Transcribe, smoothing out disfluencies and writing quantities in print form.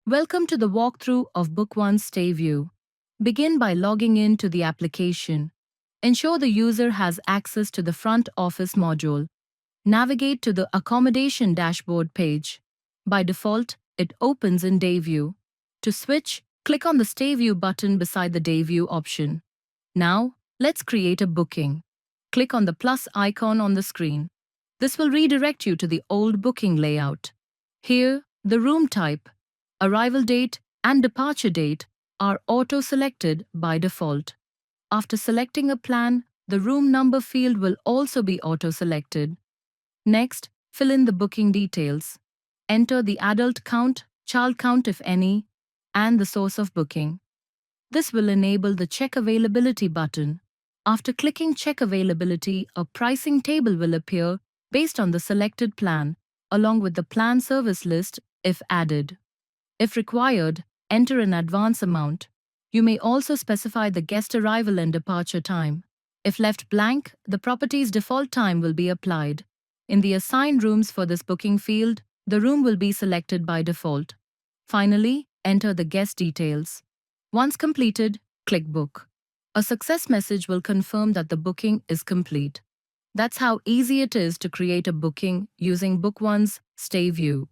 Welcome to the walkthrough of BookOne's Stay View. Begin by logging in to the application. Ensure the user has access to the front office module. Navigate to the Accommodation dashboard page. By default, it opens in Day View. To switch, click on the Stay View button beside the Day View option. Now, let's create a booking. Click on the plus icon on the screen. This will redirect you to the old booking layout. Here, the room type, arrival date, and departure date are auto-selected by default. After selecting a plan, the room number field will also be auto-selected. Next, fill in the booking details. Enter the adult count, child count if any, and the source of booking. This will enable the Check Availability button. After clicking Check Availability, a pricing table will appear based on the selected plan, along with the plan service list if added. If required, enter an advance amount. You may also specify the guest arrival and departure time. If left blank, the property's default time will be applied. In the Assign Rooms for this booking field, the room will be selected by default. Finally, enter the guest details. Once completed, click Book. A success message will confirm that the booking is complete. That's how easy it is to create a booking using BookOne's Stay View.